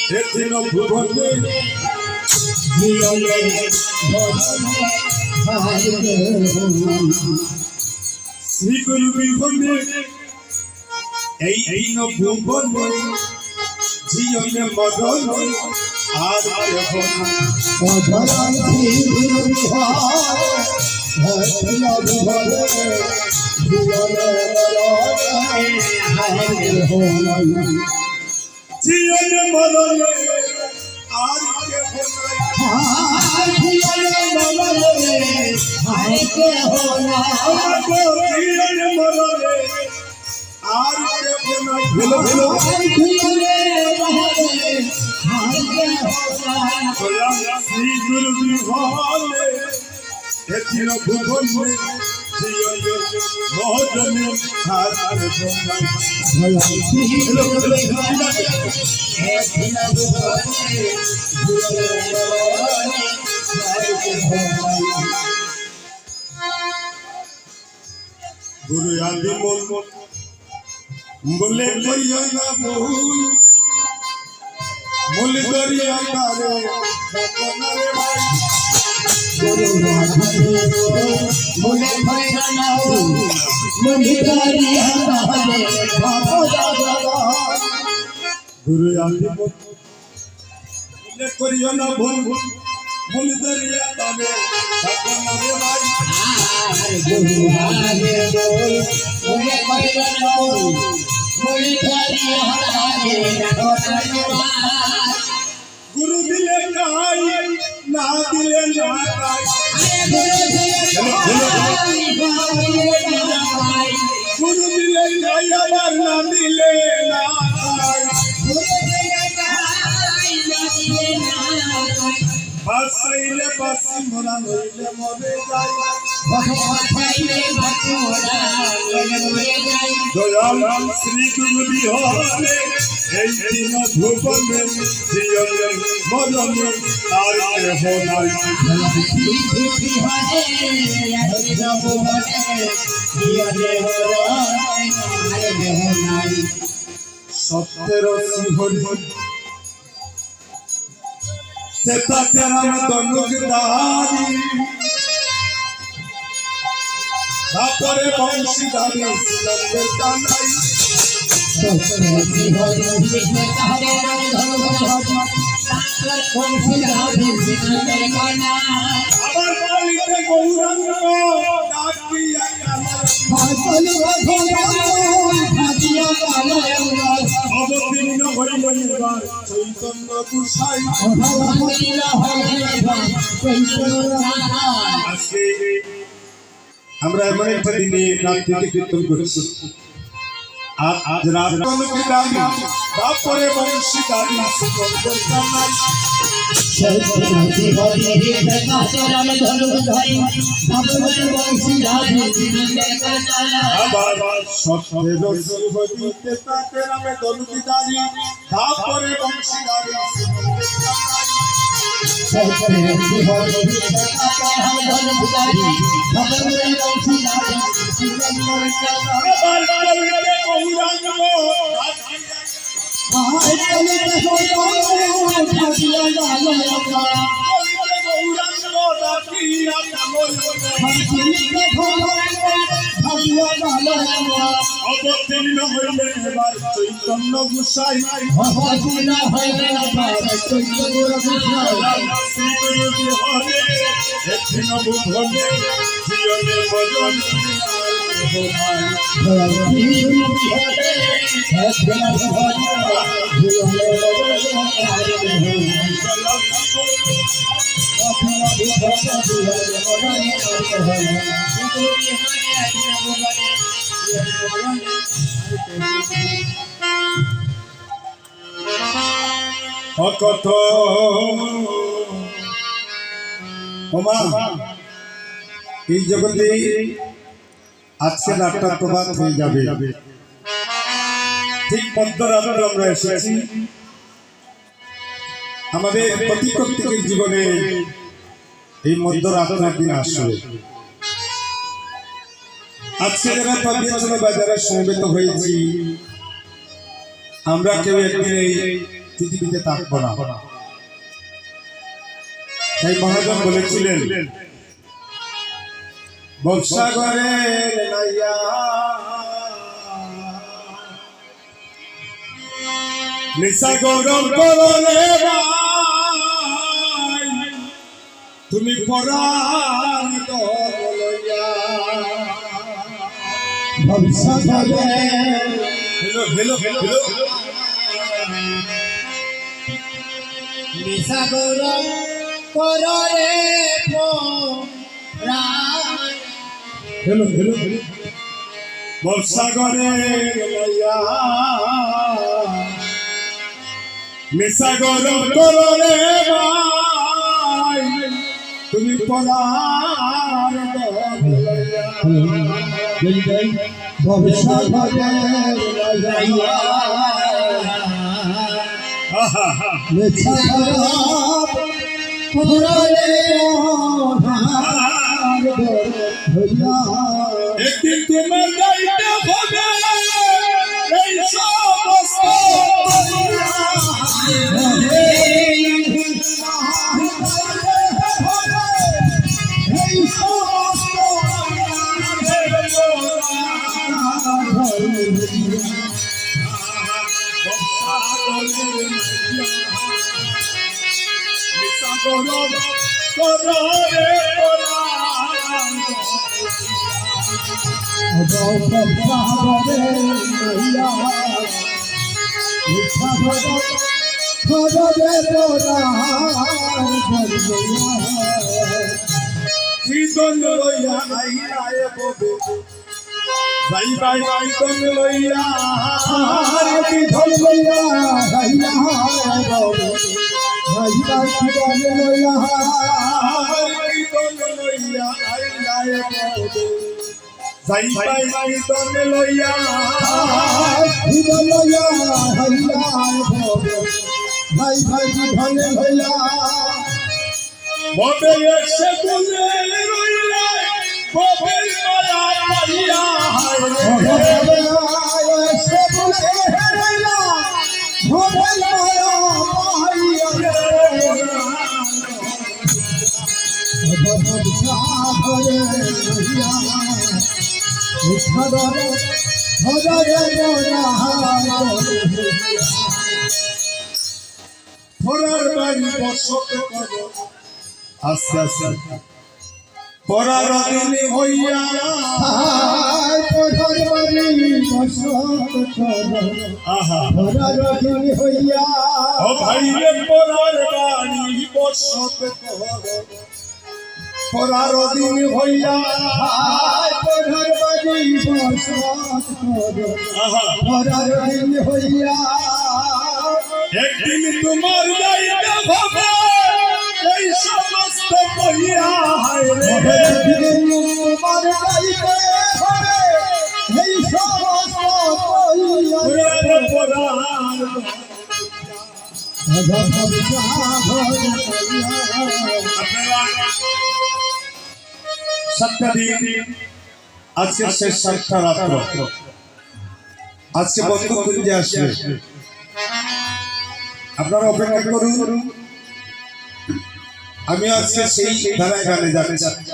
এদিন ভুবনে শ্রী গুরু বিভনে এই দিন ভুবনে জীবনে মদন আর জীবনে মদন আর শ্রী গুরু বিভনে এদিন ভুবনে মদনে গুরু আদি মন বলে কইয়া না ভুল মূল দরিয়া তারে বাপনারে ভাই গুরু মনে ভয়না না মূল দরিয়া তারে বাপনারে গুরু আদি মন বলে কইয়া না ভুল মূল দরিয়া তারে বাপনারে ভাই গুরু আদি মনে ভয়না না गुरु दिले नाई ना दिले नाई गुरु दिले नाई अमर ना दिले नाई बस इले बस मोरा नइले मरे जाई दयाल श्री गुरु बिहारे এই দিন ভুবনে জীবনে মদনে আর কেহ নাই সত্যের শিহরি তেতা তেরাম দনুক দারি তারপরে বংশীদারি সত্যের কানাই আবার বলিতে গৌরাঙ্গ ডাকিয়া অবতীর্ণ হইলেন এবার চৈতন্য গোসাই আজকে আমরা এমন একটা দিনে রাত্রিতে কীর্তন করছি আজ রাত তারপরে বংশীদারি সুন্দর কানাই আবার সত্যের শিহরিতে তাকে নামে দলুকিদারি তারপরে বংশীদারি অবতীর্ণ হইলেন এবার চৈতন্য গোসাই শ্রী গুরু বিহারে এদিন ভুবনে জীবনে মদন কত ওমা এই জগতে আজকে রাতটা প্রভাত হয়ে যাবে ঠিক মধ্যরাত্রে আমরা এসেছি আমাদের প্রত্যেকের জীবনে এই মধ্যরাত্রের দিন আসবে আজকে যারা পাবিয়াচলা বাজারে সমবেত হয়েছি আমরা কেউ একদিন এই পৃথিবীতে থাকবো না। তাই মহাজন বলেছিলেন, ভবসাগরের নাইয়া নিশা গৌরব করলে ভাই, তুমি পরাণ দলইয়া ভবসাগরের। হেলো হেলো হেলো নিশা গৌরব করলে প্রাণ। হেলো হেলো হেলো ভবসাগরের নাইয়া নিশা গৌরব করলে ভাই, তুমি পরাণ দলইয়া ভবসাগরের নাইয়া নিশা গৌরব করলে একদিন তোমার গাইতে হবে এই সমস্ত কীর্তন লইয়া আইলায় ববে যাই ভাই কীর্তন লইয়া কীর্তন লইয়া কীর্তন লইয়া আইলায় ববে যাই ভাই কীর্তন লইয়া ভাই ভাই ধনে হইয়া ববে এসে বলে রইলা ববে মায়া পাইয়া পরার বাড়ি বসত করো আস্তে আস্তে পরার দিনে হইয়া আহা ও ভাই রে পরার বাড়ি বসত করো পরার দিন হইয়া একদিন তোমার যাইতে হবে এই সমস্ত কইয়া সাতটা দিন আজকে শেষ সাতটা রাত্র আজকে বন্ধ কুঞ্জে আসবে আপনারা অপেক্ষা করুন আমি আজকে সেই ধারায় গানে যাচ্ছি